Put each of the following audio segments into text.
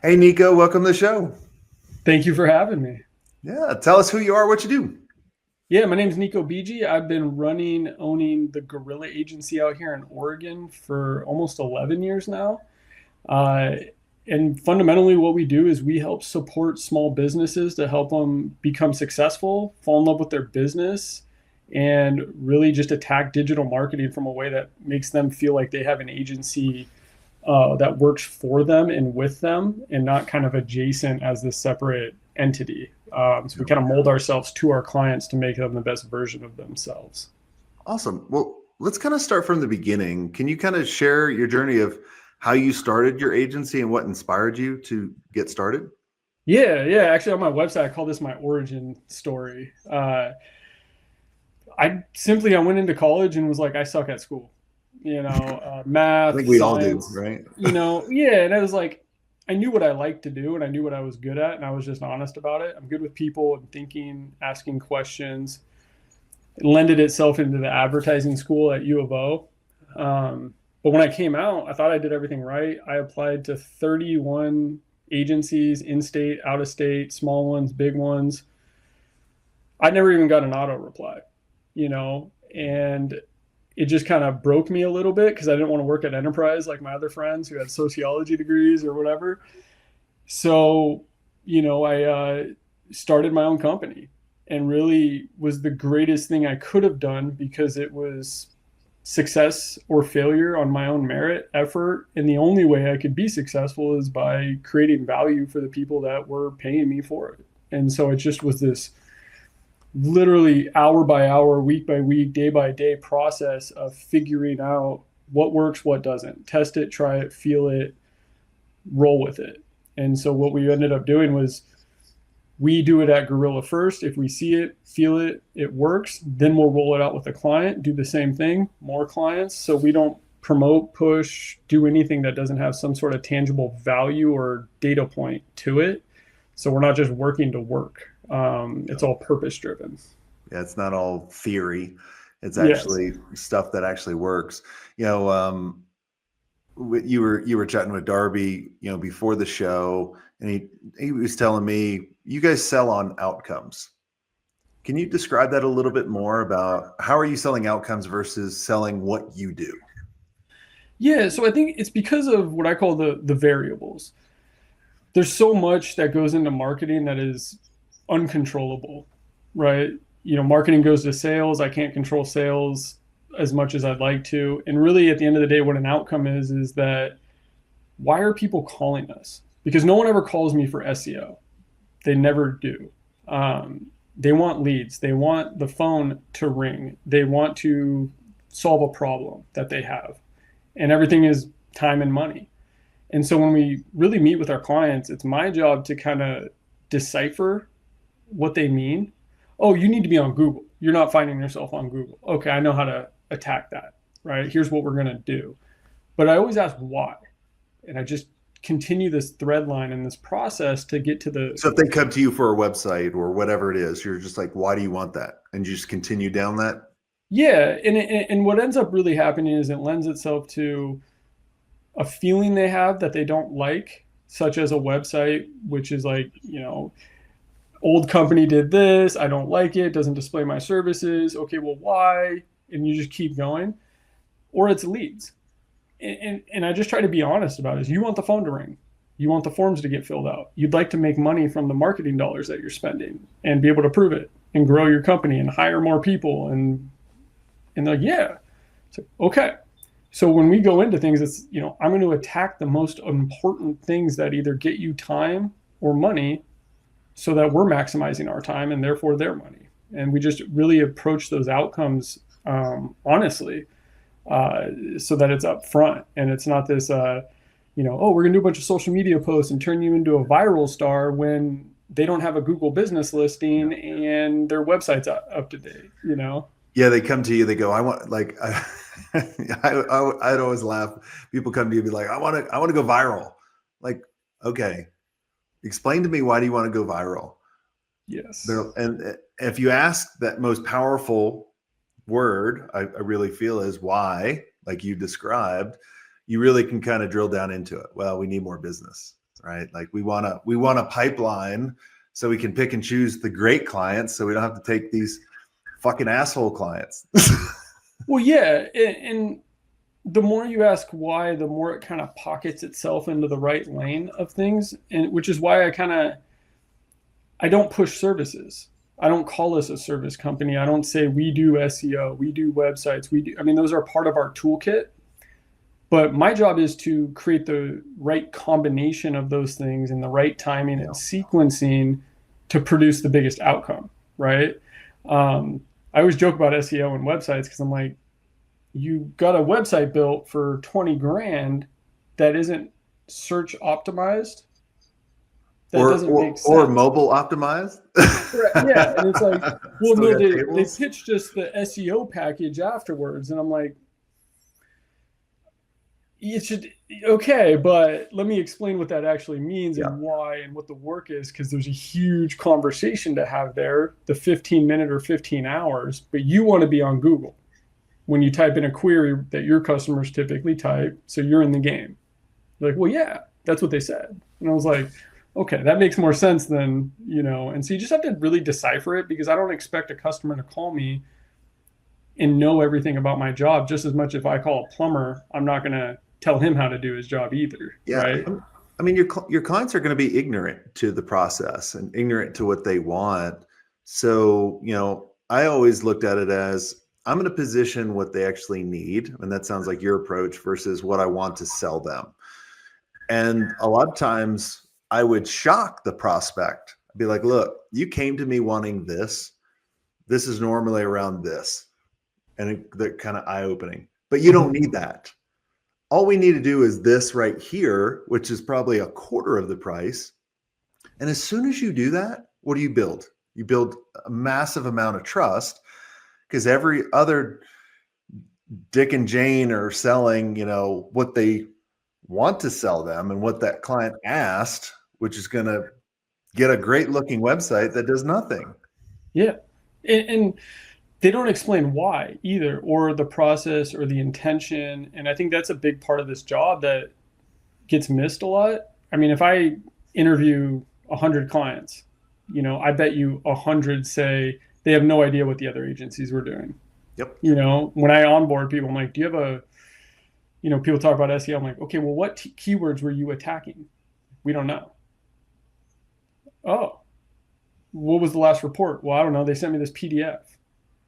Hey, Nico, welcome to the show. Thank you for having me. Yeah, tell us who you are, what you do. Yeah, my name is Nico Biggi. I've been owning the Gorilla Agency out here in Oregon for almost 11 years now. Uh, and fundamentally, what we do is we help support small businesses to help them become successful, fall in love with their business, and really just attack digital marketing from a way that makes them feel like they have an agency that works for them and with them and not kind of adjacent as this separate entity. So we kind of mold ourselves to our clients to make them the best version of themselves. Awesome. Well, let's kind of start from the beginning. Can you kind of share your journey of how you started your agency and what inspired you to get started? Yeah. Actually, on my website, I call this my origin story. I went into college and was like, I suck at school, I think math, we all do, science, right? yeah. And I was like, I knew what I liked to do and I knew what I was good at, and I was just honest about it. I'm good with people and thinking, asking questions. It lended itself into the advertising school at U of O. But when I came out, I thought I did everything right. I applied to 31 agencies, in state, out of state, small ones, big ones. I never even got an auto reply, and it just kind of broke me a little bit because I didn't want to work at enterprise like my other friends who had sociology degrees or whatever. So, I started my own company and really was the greatest thing I could have done because it was success or failure on my own merit, effort. And the only way I could be successful is by creating value for the people that were paying me for it. And so it just was this literally hour by hour, week by week, day by day process of figuring out what works, what doesn't, test it, try it, feel it, roll with it. And so what we ended up doing was we do it at Gorilla first. If we see it, feel it, it works, then we'll roll it out with a client, do the same thing, more clients. So we don't promote, push, do anything that doesn't have some sort of tangible value or data point to it. So we're not just working to work. It's all purpose driven. Yeah, it's not all theory. It's Yes. actually stuff that actually works. You know, you were chatting with Darby, before the show, and he was telling me you guys sell on outcomes. Can you describe that a little bit more about how are you selling outcomes versus selling what you do? Yeah. So I think it's because of what I call the variables. There's so much that goes into marketing that is uncontrollable, right? Marketing goes to sales. I can't control sales as much as I'd like to. And really, at the end of the day, what an outcome is that why are people calling us? Because no one ever calls me for SEO. They never do. They want leads. They want the phone to ring. They want to solve a problem that they have. And everything is time and money. And so when we really meet with our clients, it's my job to kind of decipher what they mean. Oh, you need to be on Google. You're not finding yourself on Google. Okay, I know how to attack that, right? Here's what we're going to do. But I always ask why. And I just continue this thread line and this process to get to the, So if they come to you for a website or whatever it is, you're just like, why do you want that? And you just continue down that. yeah. And what ends up really happening is it lends itself to a feeling they have that they don't like, such as a website, which is like, old company did this, I don't like it, doesn't display my services. Okay, well, why? And you just keep going. Or it's leads. And I just try to be honest about it. Is you want the phone to ring. You want the forms to get filled out. You'd like to make money from the marketing dollars that you're spending and be able to prove it and grow your company and hire more people. And they're like, yeah. So, okay. So when we go into things, it's, I'm going to attack the most important things that either get you time or money so that we're maximizing our time and therefore their money. And we just really approach those outcomes honestly, so that it's up front and it's not this, oh, we're going to do a bunch of social media posts and turn you into a viral star when they don't have a Google business listing and their website's up to date. Yeah, they come to you. They go, I want like, I'd always laugh. People come to you and be like, I want to go viral. Like, okay, explain to me why do you want to go viral? Yes. And if you ask that most powerful word, I really feel is why, like you described, you really can kind of drill down into it. Well, we need more business. right? Like we want a pipeline so we can pick and choose the great clients, so we don't have to take these fucking asshole clients. Well, yeah, and the more you ask why, the more it kind of pockets itself into the right lane of things, and which is why I don't push services. I don't call us a service company. I don't say we do SEO, we do websites, we do. I mean, those are part of our toolkit. But my job is to create the right combination of those things and the right timing and sequencing to produce the biggest outcome, right? I always joke about SEO and websites because I'm like, you got a website built for 20 grand that isn't search optimized. That doesn't make sense. Or mobile optimized. Yeah. And it's like, well, Still no, got they pitched us the SEO package afterwards. And I'm like, it should, okay, but let me explain what that actually means and why and what the work is, because there's a huge conversation to have there, the 15-minute or 15 hours, but you want to be on Google when you type in a query that your customers typically type, so you're in the game. They're like, well, yeah, that's what they said. And I was like, okay, that makes more sense than, and so you just have to really decipher it, because I don't expect a customer to call me and know everything about my job. Just as much if I call a plumber, I'm not going to tell him how to do his job either. Yeah. Right. I mean, your clients are going to be ignorant to the process and ignorant to what they want. So, I always looked at it as I'm going to position what they actually need. And that sounds like your approach versus what I want to sell them. And a lot of times I would shock the prospect. I'd be like, look, you came to me wanting this. This is normally around this. And they're kind of eye-opening, but you don't need that. All we need to do is this right here, which is probably a quarter of the price. And as soon as you do that, what do you build? You build a massive amount of trust, because every other Dick and Jane are selling, what they want to sell them and what that client asked, which is going to get a great looking website that does nothing. Yeah. And they don't explain why either, or the process or the intention. And I think that's a big part of this job that gets missed a lot. I mean, if I interview 100 clients, I bet you 100 say they have no idea what the other agencies were doing. Yep. When I onboard people, I'm like, do you have a, people talk about SEO. I'm like, okay, well, what keywords were you attacking? We don't know. Oh, what was the last report? Well, I don't know. They sent me this PDF.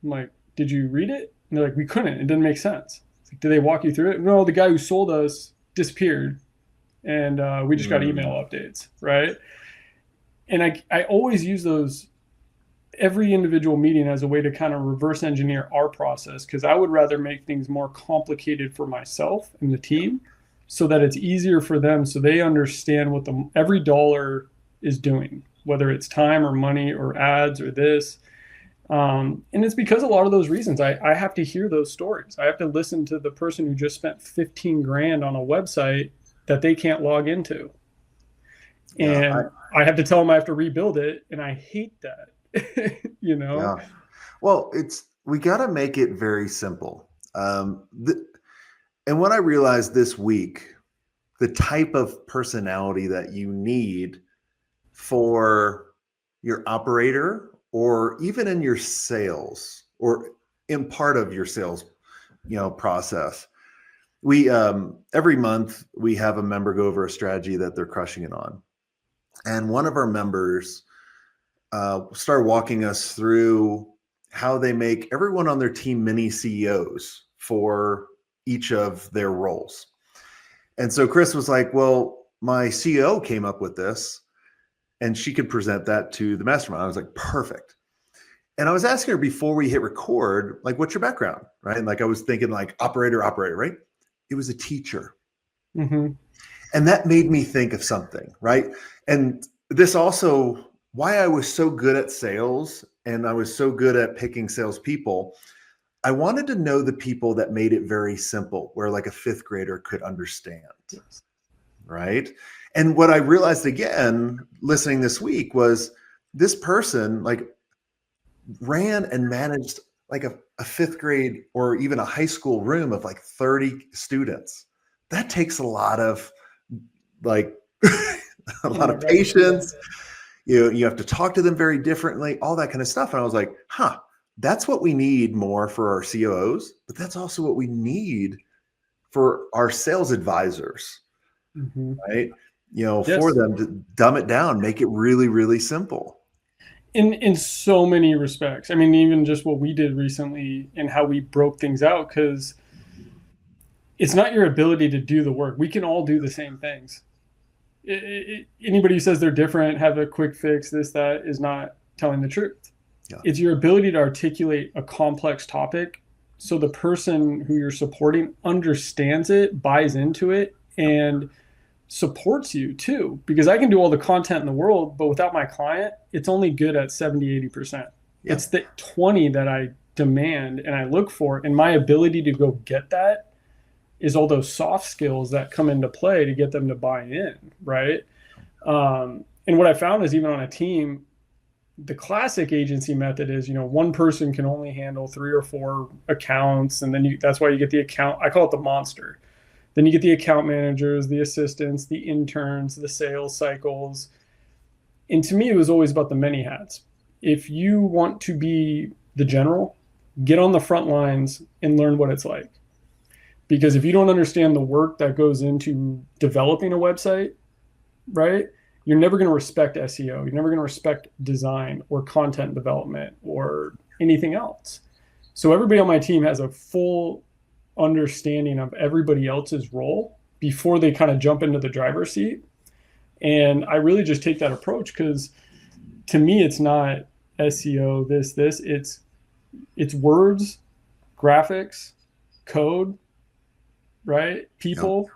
I'm like, did you read it? And they're like, we couldn't. It didn't make sense. It's like, did they walk you through it? No, the guy who sold us disappeared, and we just got email updates, right? And I always use those every individual meeting as a way to kind of reverse engineer our process, because I would rather make things more complicated for myself and the team so that it's easier for them, so they understand what every dollar is doing, whether it's time or money or ads or this. And it's because a lot of those reasons I have to hear those stories. I have to listen to the person who just spent 15 grand on a website that they can't log into. And I have to tell them I have to rebuild it. And I hate that, Yeah. Well, we got to make it very simple. And what I realized this week, the type of personality that you need for your operator, or even in your sales, or in part of your sales, process. We every month we have a member go over a strategy that they're crushing it on, and one of our members started walking us through how they make everyone on their team mini CEOs for each of their roles. And so Chris was like, well, my CEO came up with this, and she could present that to the mastermind. I was like, perfect. And I was asking her before we hit record, like, what's your background, right? And like, I was thinking like operator, right? It was a teacher. Mm-hmm. And that made me think of something, right? And this also, why I was so good at sales and I was so good at picking salespeople, I wanted to know the people that made it very simple, where like a fifth grader could understand, right? And what I realized again, listening this week, was this person like ran and managed like a fifth grade or even a high school room of like 30 students. That takes a lot of like a lot of Right. patience. You have to talk to them very differently, all that kind of stuff. And I was like, that's what we need more for our COOs, but that's also what we need for our sales advisors, Mm-hmm. right? For Yes. them to dumb it down, make it really, really simple. In so many respects. I mean, even just what we did recently and how we broke things out, because it's not your ability to do the work. We can all do the same things. Anybody who says they're different, have a quick fix, this, that, is not telling the truth. Yeah. It's your ability to articulate a complex topic so the person who you're supporting understands it, buys into it, and supports you too. Because I can do all the content in the world, but without my client, it's only good at 70, 80%. Yeah. It's the 20 that I demand and I look for. And my ability to go get that is all those soft skills that come into play to get them to buy in, right? And what I found is even on a team, the classic agency method is, one person can only handle 3 or 4 accounts, and then that's why you get the account. I call it the monster. Then you get the account managers, the assistants, the interns, the sales cycles. And to me, it was always about the many hats. If you want to be the general, get on the front lines and learn what it's like. Because if you don't understand the work that goes into developing a website, right, you're never going to respect SEO. You're never going to respect design or content development or anything else. So everybody on my team has a full understanding of everybody else's role before they kind of jump into the driver's seat. And I really just take that approach because to me, it's not SEO, this, it's words, graphics, code, right? People. Yep.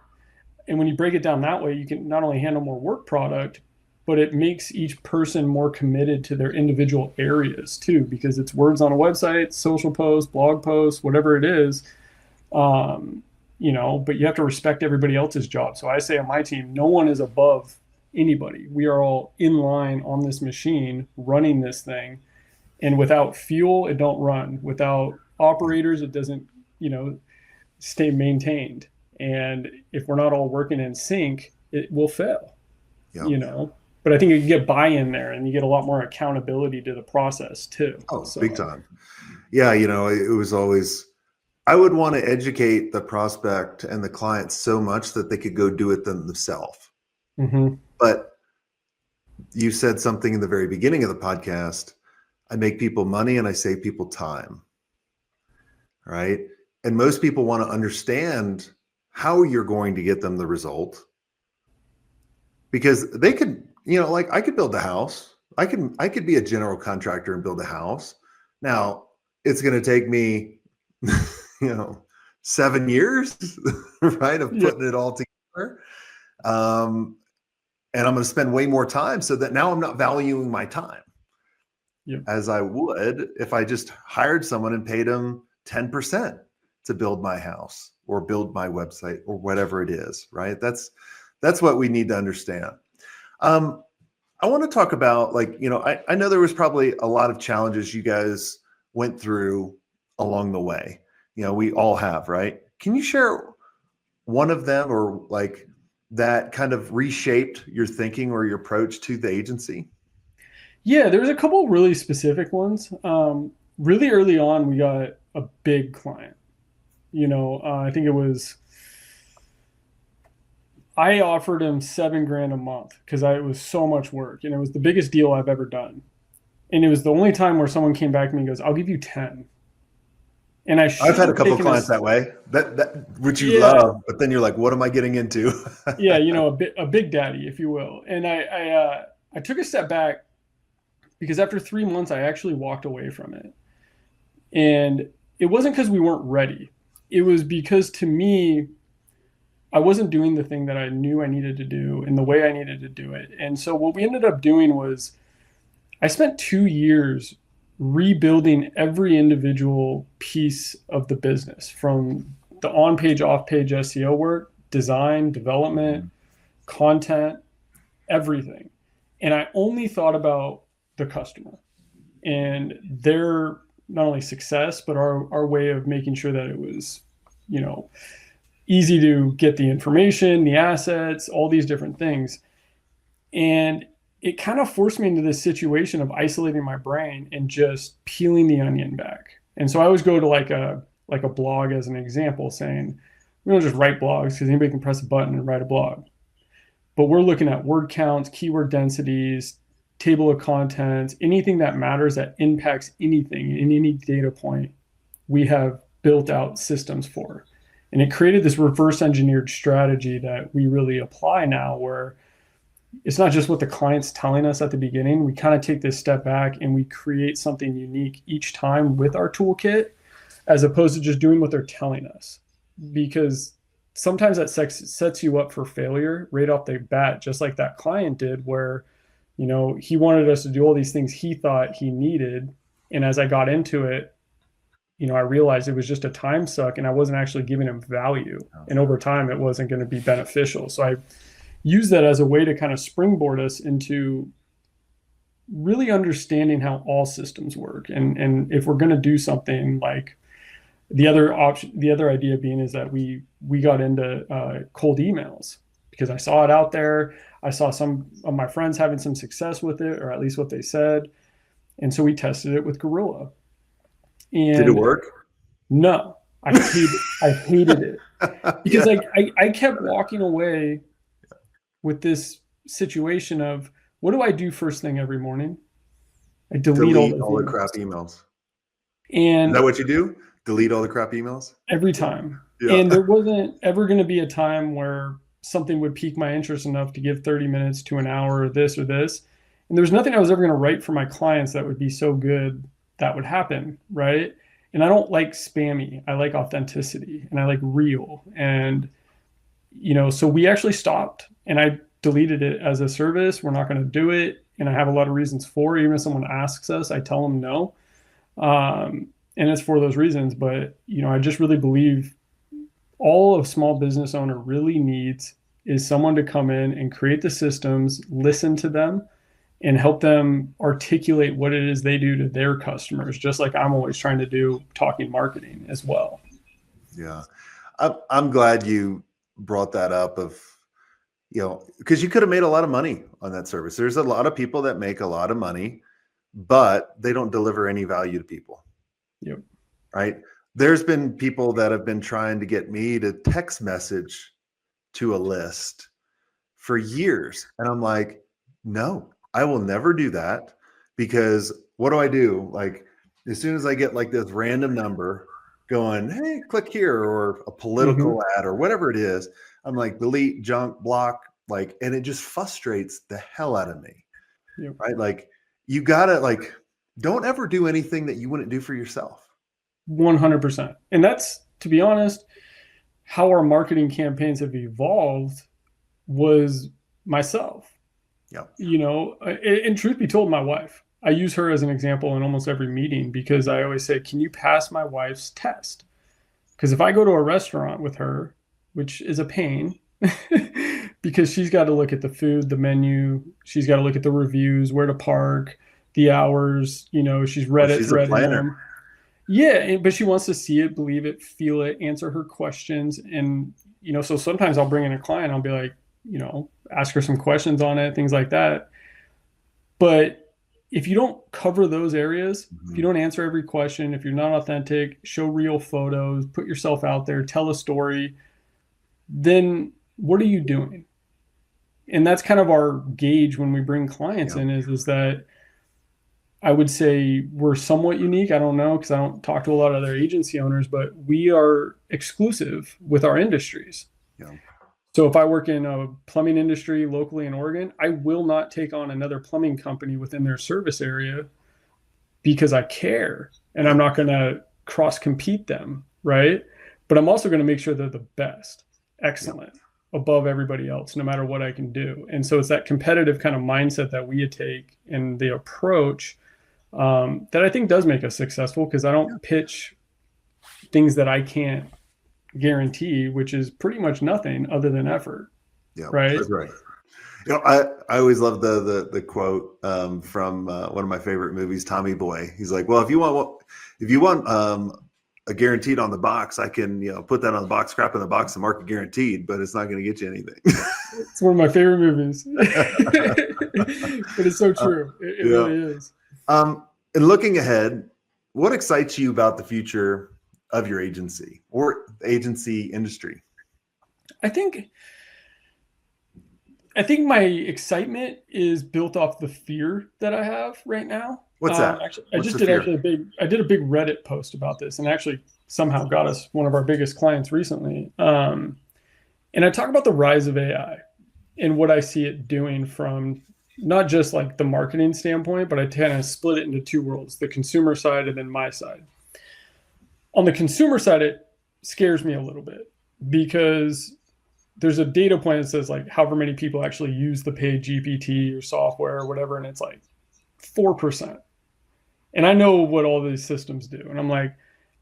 And when you break it down that way, you can not only handle more work product, but it makes each person more committed to their individual areas too, because it's words on a website, social post, blog post, whatever it is. But you have to respect everybody else's job. So I say on my team, no one is above anybody. We are all in line on this machine running this thing. And without fuel, it don't run. Without operators, it doesn't, stay maintained. And if we're not all working in sync, it will fail, But I think you can get buy-in there and you get a lot more accountability to the process too. Oh, so. Big time. Yeah. It was always, I would want to educate the prospect and the client so much that they could go do it themselves. Mm-hmm. But you said something in the very beginning of the podcast. I make people money and I save people time. Right. And most people want to understand how you're going to get them the result. Because they could, I could build a house. I could be a general contractor and build a house. Now it's going to take me, 7 years, right, of putting it all together. And I'm going to spend way more time so that now I'm not valuing my time as I would if I just hired someone and paid them 10% to build my house or build my website or whatever it is, right? That's what we need to understand. I want to talk about I know there was probably a lot of challenges you guys went through along the way. We all have, right? Can you share one of them or that kind of reshaped your thinking or your approach to the agency? Yeah, there's a couple really specific ones. Really early on, we got a big client. I think I offered him $7,000 a month because it was so much work and it was the biggest deal I've ever done. And it was the only time where someone came back to me and goes, I'll give you 10. And I've had a couple of clients that way, that which you love, but then you're like, what am I getting into? Yeah. A big daddy, if you will. And I took a step back because after 3 months, I actually walked away from it. And it wasn't because we weren't ready. It was because to me, I wasn't doing the thing that I knew I needed to do in the way I needed to do it. And so what we ended up doing was I spent 2 years rebuilding every individual piece of the business, from the on-page, off-page SEO work, design, development, content, everything. And I only thought about the customer and their not only success, but our way of making sure that it was, easy to get the information, the assets, all these different things. And it kind of forced me into this situation of isolating my brain and just peeling the onion back. And so I always go to like a blog as an example, saying we don't just write blogs because anybody can press a button and write a blog, but we're looking at word counts, keyword densities, table of contents, anything that matters that impacts anything in any data point. We have built out systems for, and it created this reverse engineered strategy that we really apply now, where it's not just what the client's telling us at the beginning. We kind of take this step back and we create something unique each time with our toolkit, as opposed to just doing what they're telling us. Because sometimes that sets you up for failure right off the bat, just like that client did, where, he wanted us to do all these things he thought he needed. And as I got into it, I realized it was just a time suck and I wasn't actually giving him value. And over time, it wasn't going to be beneficial. So I use that as a way to kind of springboard us into really understanding how all systems work. And if we're going to do something, like the other idea being is that we got into cold emails, because I saw it out there. I saw some of my friends having some success with it, or at least what they said. And so we tested it with Gorilla. And did it work? No, I hated it because I kept walking away with this situation of, what do I do first thing every morning? I delete all the crap emails. And is that what you do? Delete all the crap emails? Every time. Yeah. And there wasn't ever going to be a time where something would pique my interest enough to give 30 minutes to an hour or this or this. And there was nothing I was ever going to write for my clients that would be so good that would happen, right? And I don't like spammy. I like authenticity and I like real. And, so we actually stopped, and I deleted it as a service. We're not going to do it. And I have a lot of reasons for it. Even if someone asks us, I tell them no. And it's for those reasons. But, I just really believe all a small business owner really needs is someone to come in and create the systems, listen to them, and help them articulate what it is they do to their customers, just like I'm always trying to do talking marketing as well. Yeah. I'm glad you brought that up because you could have made a lot of money on that service. There's a lot of people that make a lot of money, but they don't deliver any value to people. Yep. Right. There's been people that have been trying to get me to text message to a list for years. And I'm like, no, I will never do that, because what do? Like, as soon as I get like this random number going, hey, click here, or a political ad or whatever it is, I'm like, delete, junk, block, and it just frustrates the hell out of me. Yep. Right. Like, you gotta don't ever do anything that you wouldn't do for yourself. 100%. And that's, to be honest, how our marketing campaigns have evolved was myself. Yeah. And truth be told, my wife, I use her as an example in almost every meeting, because I always say, can you pass my wife's test? Because if I go to a restaurant with her, which is a pain, because she's got to look at the food, the menu, she's got to look at the reviews, where to park, the hours, she's read it, she's a planner. Yeah, but she wants to see it, believe it, feel it, answer her questions. And, so sometimes I'll bring in a client, I'll be like, ask her some questions on it, things like that. But if you don't cover those areas, if you don't answer every question, if you're not authentic, show real photos, put yourself out there, tell a story, then what are you doing? And that's kind of our gauge when we bring clients in, is that I would say we're somewhat unique. I don't know, because I don't talk to a lot of other agency owners, but we are exclusive with our industries. Yeah. So if I work in a plumbing industry locally in Oregon, I will not take on another plumbing company within their service area, because I care, and I'm not going to cross compete them. Right. But I'm also going to make sure they're the best, excellent, above everybody else, no matter what I can do. And so it's that competitive kind of mindset that we take, and the approach that I think does make us successful, because I don't pitch things that I can't guarantee, which is pretty much nothing other than effort. Yeah, right. That's right. I always love the quote from one of my favorite movies, Tommy Boy. He's like, well, if you want a guaranteed on the box, I can, put that on the box, scrap in the box, and mark it guaranteed, but it's not going to get you anything. It's one of my favorite movies. But it's so true. It Yeah. really is. And looking ahead, what excites you about the future of your agency or agency industry? I think my excitement is built off the fear that I have right now. What's that? Actually, What's the did fear? I did a big Reddit post about this, and actually somehow got us one of our biggest clients recently. And I talk about the rise of AI and what I see it doing from not just like the marketing standpoint, but I kind of split it into two worlds: the consumer side and then my side. On the consumer side, it scares me a little bit because there's a data point that says like however many people actually use the paid GPT or software or whatever, and it's like 4%. And I know what all these systems do. And I'm like,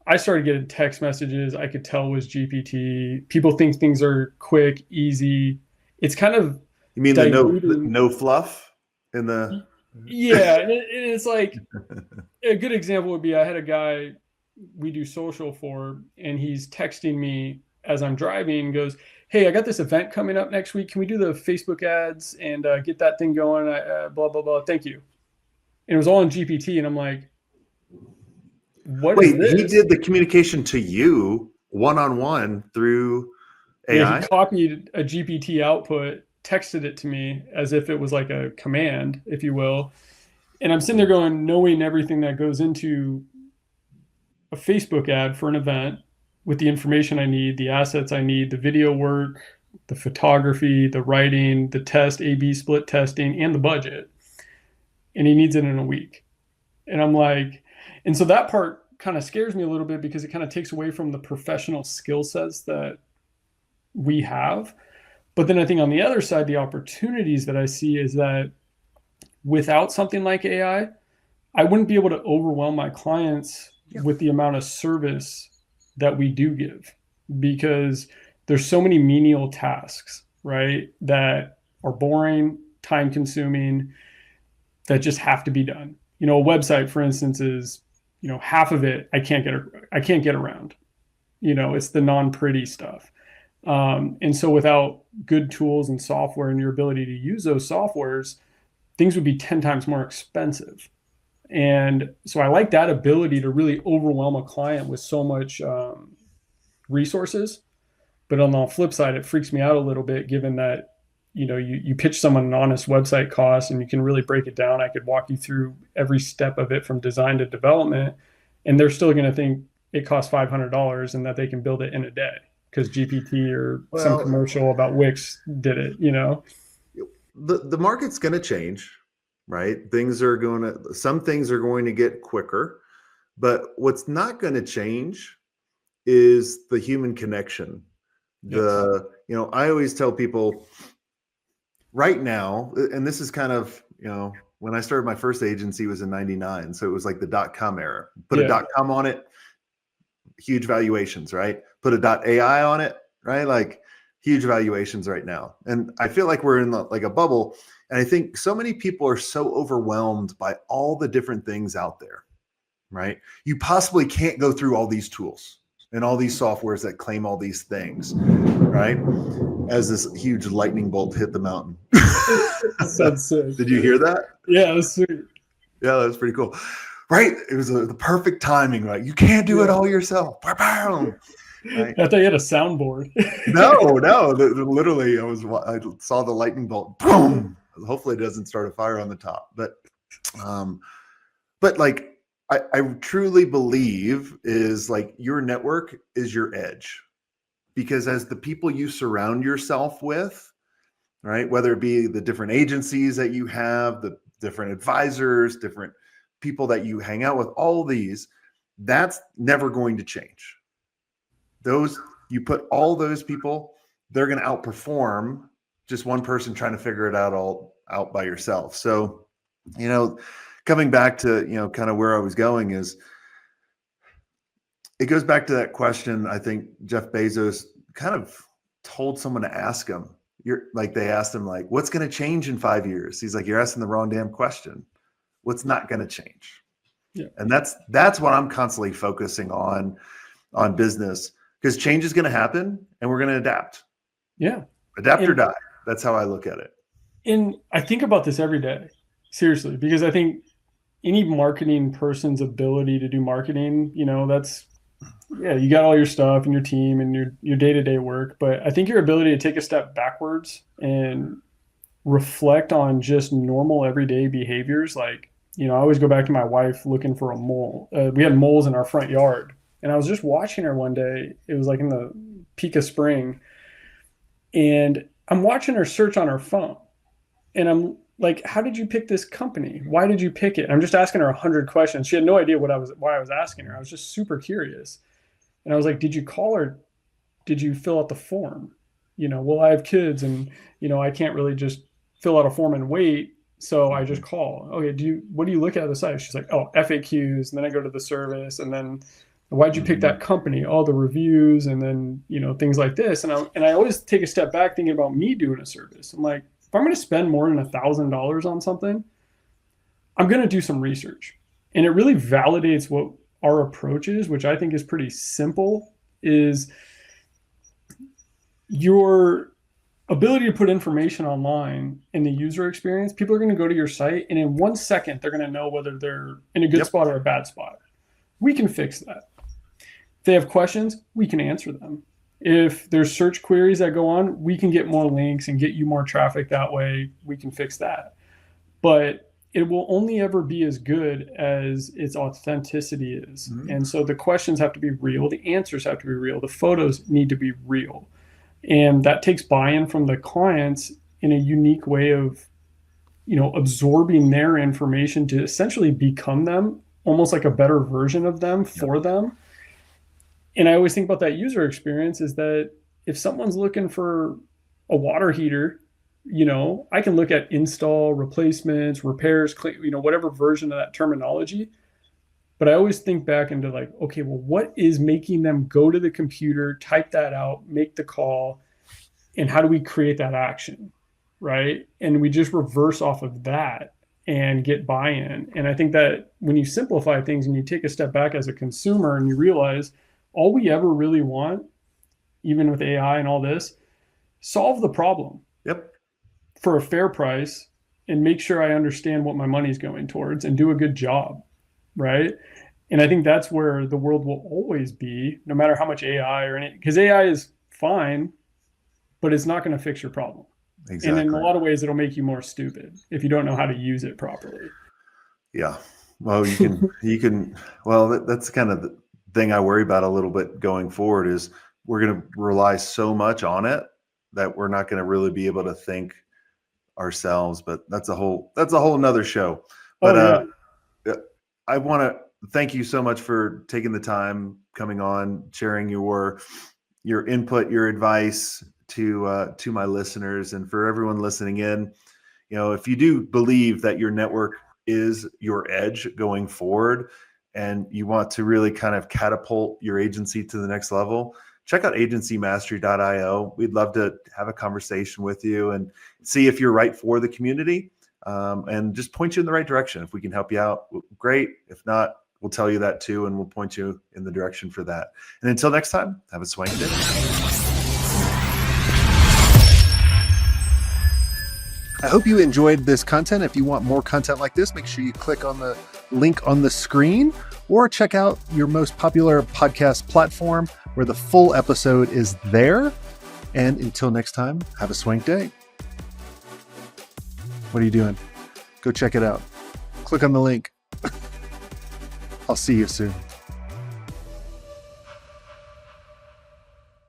I started getting text messages I could tell was GPT. People think things are quick, easy. It's kind of You mean the no fluff in the yeah. And it's like a good example would be I had a guy we do social for, and he's texting me as I'm driving, goes, "Hey, I got this event coming up next week. Can we do the Facebook ads and get that thing going? Blah, blah, blah. Thank you." And it was all in GPT. And I'm like, what is this? He did the communication to you one-on-one through AI? Yeah, he copied a GPT output, texted it to me as if it was like a command, if you will. And I'm sitting there going, knowing everything that goes into a Facebook ad for an event with the information I need, the assets I need, the video work, the photography, the writing, the test, A/B split testing, and the budget. And he needs it in a week. And I'm like, and so that part kind of scares me a little bit because it kind of takes away from the professional skill sets that we have. But then I think on the other side, the opportunities that I see is that without something like AI, I wouldn't be able to overwhelm my clients with the amount of service that we do give, because there's so many menial tasks, right, that are boring, time consuming, that just have to be done. A website, for instance, is, half of it I can't get around. It's the non-pretty stuff. And so without good tools and software and your ability to use those softwares, things would be 10 times more expensive. And so I like that ability to really overwhelm a client with so much resources. But on the flip side, it freaks me out a little bit, given that, you pitch someone an honest website cost and you can really break it down. I could walk you through every step of it from design to development, and they're still going to think it costs $500 and that they can build it in a day because GPT or some commercial about Wix did it, The market's going to change, right? Some things are going to get quicker, but what's not going to change is the human connection. Yes. I always tell people right now, and this is kind of, when I started my first agency was in 99. So it was like the .com era. Put a .com on it, huge valuations, right? Put a .ai on it, right? Like huge valuations right now. And I feel like we're in like a bubble. And I think so many people are so overwhelmed by all the different things out there, right? You possibly can't go through all these tools and all these softwares that claim all these things, right? As this huge lightning bolt hit the mountain. That's sick. Did you hear that? Yeah, that's sweet. Yeah, that's pretty cool. Right? It was the perfect timing, right? You can't do it all yourself. Right? I thought you had a soundboard. No. Literally, I saw the lightning bolt. Boom. Hopefully, it doesn't start a fire on the top. But like, I truly believe is like your network is your edge, because as the people you surround yourself with, right, whether it be the different agencies that you have, the different advisors, different people that you hang out with, all these, that's never going to change. You put all those people, they're going to outperform just one person trying to figure it out by yourself. So, coming back to, kind of where I was going is, it goes back to that question. I think Jeff Bezos kind of told someone to ask him, they asked him, like, what's going to change in 5 years? He's like, you're asking the wrong damn question. What's not going to change? Yeah. And that's what I'm constantly focusing on, on business, because change is going to happen and we're going to adapt. Yeah. Adapt or die. That's how I look at it. And I think about this every day, seriously, because I think any marketing person's ability to do marketing, you know, that's, yeah, you got all your stuff and your team and your day-to-day work, but I think your ability to take a step backwards and reflect on just normal everyday behaviors, like, you know, I always go back to my wife looking for a mole. We had moles in our front yard, and I was just watching her one day. It was like in the peak of spring, and I'm watching her search on her phone, and I'm like, how did you pick this company? Why did you pick it? I'm just asking her 100 questions. She had no idea why I was asking her. I was just super curious. And I was like, did you call her? Did you fill out the form? You know, well, I have kids and, you know, I can't really just fill out a form and wait. So I just call. Okay, what do you look at the site? She's like, oh, FAQs. And then I go to the service. And then why'd you pick that company? All the reviews and then, you know, things like this. And I always take a step back thinking about me doing a service. I'm like, if I'm going to spend more than $1,000 on something, I'm going to do some research. And it really validates what our approach is, which I think is pretty simple, is your ability to put information online in the user experience. People are going to go to your site, and in 1 second, they're going to know whether they're in a good spot or a bad spot. We can fix that. If they have questions, we can answer them. If there's search queries that go on, we can get more links and get you more traffic that way. We can fix that. But it will only ever be as good as its authenticity is. Mm-hmm. And so the questions have to be real. The answers have to be real. The photos need to be real. And that takes buy-in from the clients in a unique way of, you know, absorbing their information to essentially become them, almost like a better version of them for them. And I always think about that user experience is that if someone's looking for a water heater, you know, I can look at install, replacements, repairs, you know, whatever version of that terminology. But I always think back into like, okay, well, what is making them go to the computer, type that out, make the call, and how do we create that action, right? And we just reverse off of that and get buy-in. And I think that when you simplify things and you take a step back as a consumer and you realize all we ever really want, even with AI and all this, solve the problem. Yep. For a fair price and make sure I understand what my money's going towards and do a good job, right? And I think that's where the world will always be, no matter how much AI or anything, because AI is fine, but it's not going to fix your problem. Exactly. And in a lot of ways, it'll make you more stupid if you don't know how to use it properly. Yeah. Well, that's kind of the thing I worry about a little bit going forward is we're going to rely so much on it that we're not going to really be able to think ourselves, but that's a whole nother show. But I want to thank you so much for taking the time, coming on, sharing your input, your advice to my listeners, and for everyone listening in. You know, if you do believe that your network is your edge going forward, and you want to really kind of catapult your agency to the next level, check out agencymastery.io. We'd love to have a conversation with you and see if you're right for the community, and just point you in the right direction. If we can help you out, great. If not, we'll tell you that too, and we'll point you in the direction for that. And until next time, have a swank day. I hope you enjoyed this content. If you want more content like this, make sure you click on the link on the screen or check out your most popular podcast platform where the full episode is there. And until next time, have a swank day. What are you doing? Go check it out. Click on the link. I'll see you soon.